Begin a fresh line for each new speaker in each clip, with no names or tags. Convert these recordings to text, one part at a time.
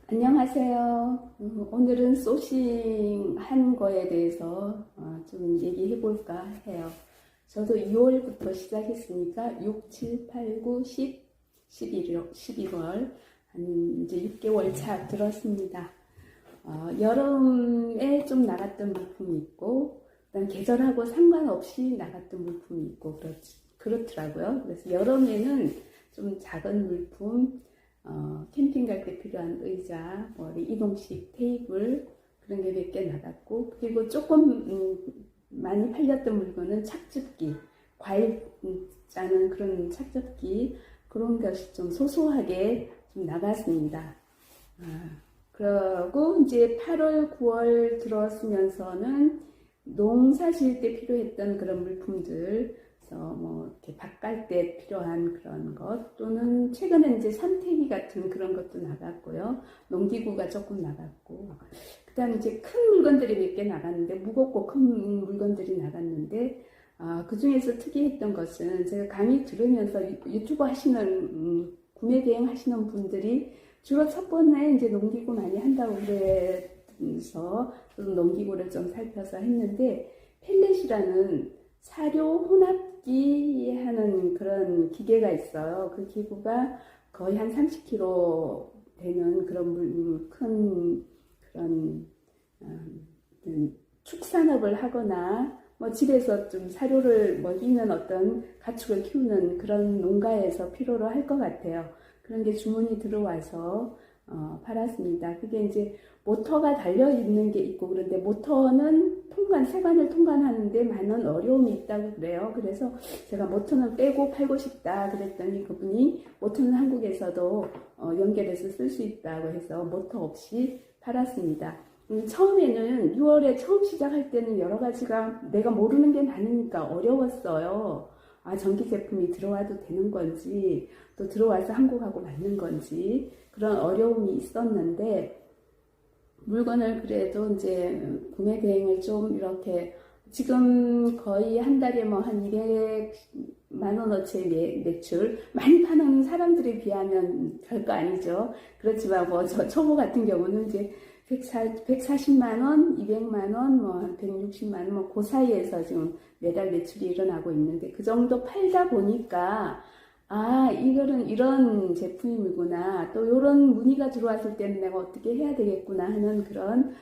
안녕하세요. 오늘은 소싱한 거에 대해서 좀 얘기해 볼까 해요. 저도 2월부터 시작했으니까 6, 7, 8, 9, 10, 11월 한 이제 6개월 차 들었습니다. 여름에 좀 나갔던 물품이 있고, 그다음 계절하고 상관없이 나갔던 물품이 있고 그렇더라고요. 그래서 여름에는 좀 작은 물품, 캠핑 갈 때 필요한 의자, 이동식 테이블 그런 게 몇 개 나갔고, 그리고 조금 많이 팔렸던 물건은 착즙기, 과일 짜는 그런 착즙기, 그런 것이 좀 소소하게 좀 나갔습니다. 그리고 이제 8월, 9월 들어서면서는 농사 지을 때 필요했던 그런 물품들, 이렇게 밭 갈 때 필요한 그런 것, 또는 최근에 이제 삼태기 같은 그런 것도 나갔고요. 농기구가 조금 나갔고, 그 다음에 이제 큰 물건들이 몇 개 나갔는데, 무겁고 큰 물건들이 나갔는데, 그 중에서 특이했던 것은 제가 강의 들으면서 유튜브 하시는, 구매 대행 하시는 분들이 주로 첫 번에 이제 농기구 많이 한다고 그래서 저도 농기구를 좀 살펴서 했는데, 펠렛이라는 사료 혼합기 하는 그런 기계가 있어요. 그 기구가 거의 한 30kg 되는 그런 큰 그런 축산업을 하거나 집에서 좀 사료를 먹이는 어떤 가축을 키우는 그런 농가에서 필요로 할 것 같아요. 그런 게 주문이 들어와서 팔았습니다. 그게 이제 모터가 달려 있는 게 있고, 그런데 모터는 세관을 통관하는데 많은 어려움이 있다고 그래요. 그래서 제가 모터는 빼고 팔고 싶다 그랬더니 그분이 모터는 한국에서도 연결해서 쓸 수 있다고 해서 모터 없이 팔았습니다. 처음에는 6월에 처음 시작할 때는 여러 가지가 내가 모르는 게 많으니까 어려웠어요. 전기 제품이 들어와도 되는 건지, 또 들어와서 한국하고 맞는 건지, 그런 어려움이 있었는데, 물건을 그래도 이제 구매 대행을 좀 이렇게, 지금 거의 한 달에 한 200만 원어치 매출, 많이 파는 사람들에 비하면 별거 아니죠. 그렇지만 저 초보 같은 경우는 이제 140만 원, 200만 원, 한 160만 원, 그 사이에서 지금 매달 매출이 일어나고 있는데, 그 정도 팔다 보니까, 이거는 이런 제품이구나. 또 이런 문의가 들어왔을 때는 내가 어떻게 해야 되겠구나 하는 그런,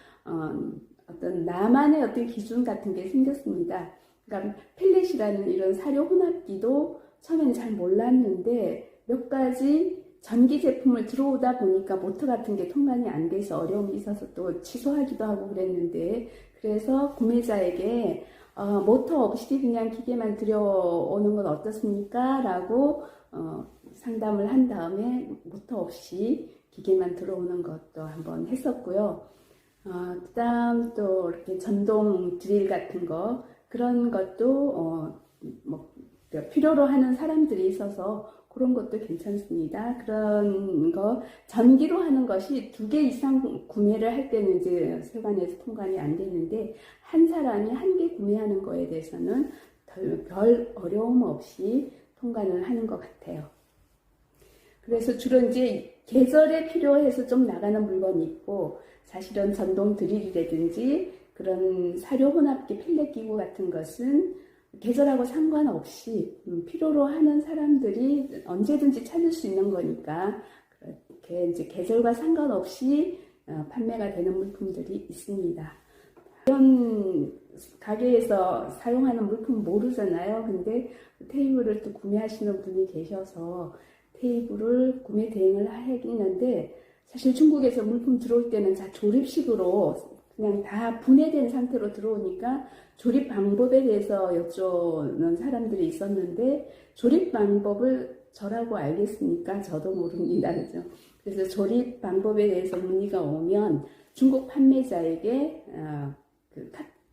어떤 나만의 어떤 기준 같은 게 생겼습니다. 그러니까 펠렛이라는 이런 사료 혼합기도 처음에는 잘 몰랐는데, 몇 가지 전기 제품을 들어오다 보니까 모터 같은 게 통관이 안 돼서 어려움이 있어서 또 취소하기도 하고 그랬는데, 그래서 구매자에게 모터 없이 그냥 기계만 들여오는 건 어떻습니까? 라고 상담을 한 다음에 모터 없이 기계만 들어오는 것도 한번 했었고요. 그 다음 또 이렇게 전동 드릴 같은 거, 그런 것도 필요로 하는 사람들이 있어서 그런 것도 괜찮습니다. 그런 거 전기로 하는 것이 2개 이상 구매를 할 때는 이제 세관에서 통관이 안 되는데, 한 사람이 1개 구매하는 거에 대해서는 별 어려움 없이 통관을 하는 것 같아요. 그래서 주로 이제 계절에 필요해서 좀 나가는 물건이 있고, 사실은 전동 드릴이라든지 그런 사료 혼합기 펠렛 기구 같은 것은 계절하고 상관없이 필요로 하는 사람들이 언제든지 찾을 수 있는 거니까, 그렇게 이제 계절과 상관없이 판매가 되는 물품들이 있습니다. 이런 가게에서 사용하는 물품 모르잖아요. 근데 테이블을 또 구매하시는 분이 계셔서 테이블을 구매 대행을 하겠는데, 사실 중국에서 물품 들어올 때는 다 조립식으로 그냥 다 분해된 상태로 들어오니까 조립 방법에 대해서 여쭤는 사람들이 있었는데, 조립 방법을 저라고 알겠습니까? 저도 모릅니다. 그죠? 그래서 조립 방법에 대해서 문의가 오면 중국 판매자에게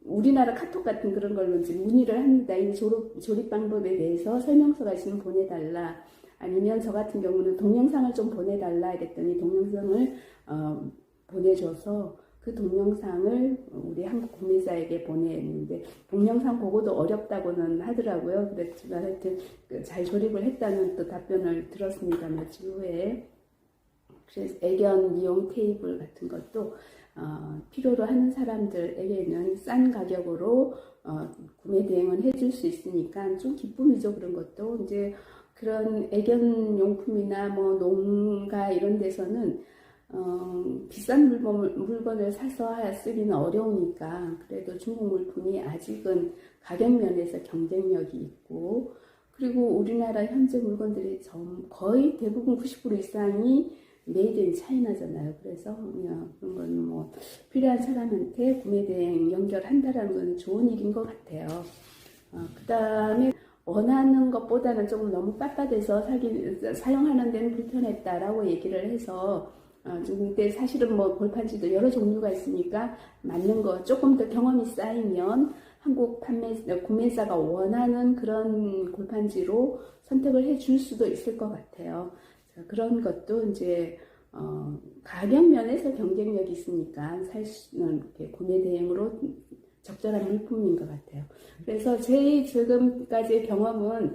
우리나라 카톡 같은 그런 걸로 이제 문의를 합니다. 이 조립 방법에 대해서 설명서가 있으면 보내달라. 아니면 저 같은 경우는 동영상을 좀 보내달라 이랬더니 동영상을 보내줘서 그 동영상을 우리 한국 구매자에게 보냈는데, 동영상 보고도 어렵다고는 하더라고요. 그랬지만 하여튼 잘 조립을 했다는 또 답변을 들었습니다. 며칠 후에. 그래서 애견 미용 테이블 같은 것도 필요로 하는 사람들에게는 싼 가격으로 구매 대행을 해줄 수 있으니까 좀 기쁨이죠. 그런 것도 이제 그런 애견 용품이나 뭐 농가 이런 데서는 비싼 물건을 사서 쓰기는 어려우니까 그래도 중국 물품이 아직은 가격 면에서 경쟁력이 있고, 그리고 우리나라 현재 물건들이 거의 대부분 90% 이상이 메이드 인 차이나잖아요. 그래서 그런 건 뭐 필요한 사람한테 구매 대행 연결한다라는 건 좋은 일인 것 같아요. 그 다음에 원하는 것보다는 조금 너무 빳빳해서 사용하는 데는 불편했다라고 얘기를 해서 근데 사실은 뭐 골판지도 여러 종류가 있으니까 맞는 거 조금 더 경험이 쌓이면 한국 구매자가 원하는 그런 골판지로 선택을 해줄 수도 있을 것 같아요. 그런 것도 이제 가격 면에서 경쟁력이 있으니까 살 수는 이렇게 구매 대행으로 적절한 물품인 것 같아요. 그래서 제 지금까지의 경험은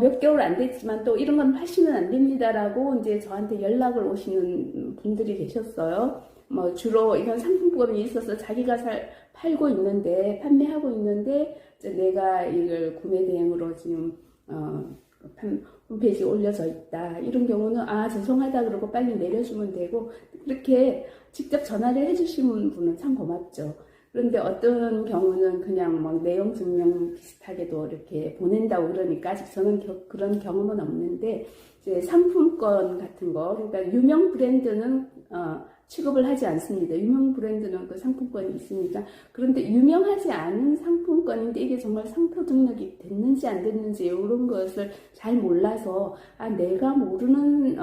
몇 개월 안 됐지만 또 이런 건 파시면 안 됩니다라고 이제 저한테 연락을 오시는 분들이 계셨어요. 뭐 주로 이런 상품권이 있어서 자기가 팔고 있는데, 판매하고 있는데 내가 이걸 구매 대행으로 지금 홈페이지에 올려져 있다. 이런 경우는 죄송하다 그러고 빨리 내려주면 되고, 그렇게 직접 전화를 해주시는 분은 참 고맙죠. 그런데 어떤 경우는 그냥 뭐 내용 증명 비슷하게도 이렇게 보낸다고 그러니까 아직 저는 그런 경험은 없는데, 이제 상품권 같은 거, 그러니까 유명 브랜드는 취급을 하지 않습니다. 유명 브랜드는 그 상품권이 있으니까. 그런데 유명하지 않은 상품권인데 이게 정말 상표 등록이 됐는지 안 됐는지 이런 것을 잘 몰라서 내가 모르는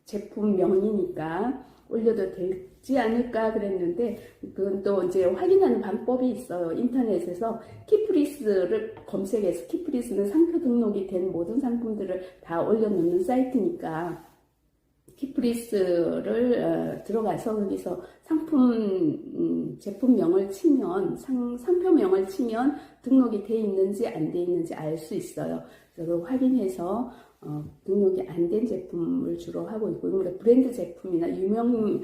제품명이니까 올려도 되지 않을까 그랬는데, 그건 또 이제 확인하는 방법이 있어요. 인터넷에서 키프리스를 검색해서, 키프리스는 상표 등록이 된 모든 상품들을 다 올려놓는 사이트니까 키프리스를 들어가서 거기서 상품 제품명을 치면, 상표명을 치면 등록이 돼 있는지 안 돼 있는지 알 수 있어요. 그래서 확인해서 등록이 안 된 제품을 주로 하고 있고, 그러니까 브랜드 제품이나 유명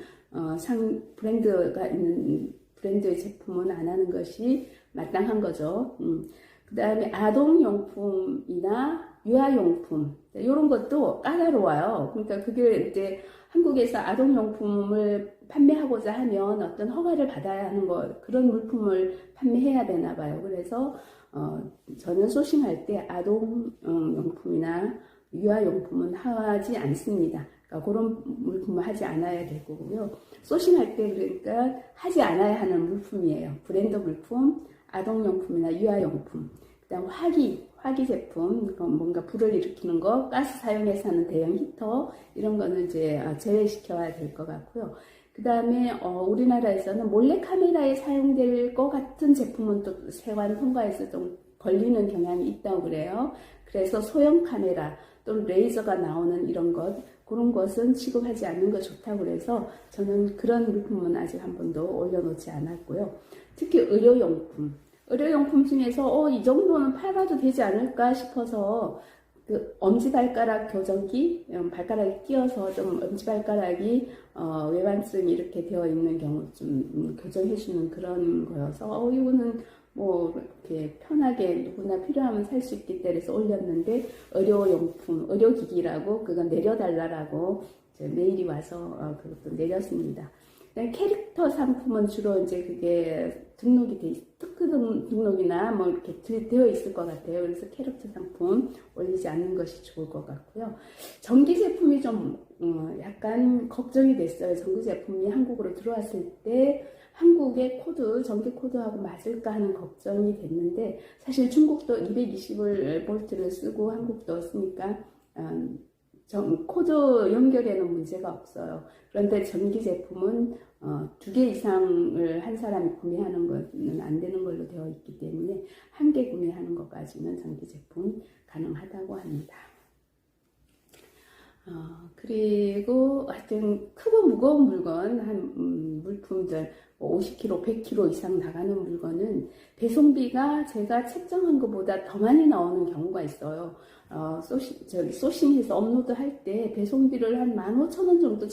브랜드가 있는 브랜드의 제품은 안 하는 것이 마땅한 거죠. 그 다음에 아동용품이나 유아용품, 이런 것도 까다로워요. 그러니까 그게 이제 한국에서 아동용품을 판매하고자 하면 어떤 허가를 받아야 하는 그런 물품을 판매해야 되나 봐요. 그래서 저는 소싱할 때 아동용품이나 유아용품은 하지 않습니다. 그러니까 그런 물품을 하지 않아야 되고요. 소싱할 때 그러니까 하지 않아야 하는 물품이에요. 브랜드 물품, 아동용품이나 유아용품. 그다음 화기 제품, 뭔가 불을 일으키는 거, 가스 사용해서 하는 대형 히터, 이런 거는 이제 제외시켜야 될 것 같고요. 그 다음에 우리나라에서는 몰래카메라에 사용될 것 같은 제품은 또 세관 통과에서 좀 걸리는 경향이 있다고 그래요. 그래서 소형 카메라 또는 레이저가 나오는 이런 그런 것은 취급하지 않는 거 좋다고 그래서 저는 그런 물품은 아직 한 번도 올려놓지 않았고요. 특히 의료용품 중에서 이 정도는 팔아도 되지 않을까 싶어서 그 엄지발가락 교정기, 발가락에 끼어서 좀 엄지발가락이 외반증이 이렇게 되어 있는 경우 좀 교정해주는 그런 거여서 이거는 뭐 이렇게 편하게 누구나 필요하면 살 수 있기 때문에 올렸는데, 의료용품, 의료기기라고 그건 내려달라고 메일이 와서 그것도 내렸습니다. 캐릭터 상품은 주로 이제 그게 특허 등록이나 뭐 이렇게 되어 있을 것 같아요. 그래서 캐릭터 상품 올리지 않는 것이 좋을 것 같고요. 전기 제품이 좀 약간 걱정이 됐어요. 전기 제품이 한국으로 들어왔을 때 한국의 전기 코드하고 맞을까 하는 걱정이 됐는데, 사실 중국도 220볼트를 쓰고 한국도 쓰니까 코드 연결에는 문제가 없어요. 그런데 전기 제품은 2개 이상을 한 사람이 구매하는 것은 안 되는 걸로 되어 있기 때문에 1개 구매하는 것까지는 전기 제품 가능하다고 합니다. 그리고 하여튼 크고 무거운 물건, 물품들, 50kg, 100kg 이상 나가는 물건은 배송비가 제가 책정한 것보다 더 많이 나오는 경우가 있어요. 소싱해서 업로드 할 때 배송비를 한 15,000원 정도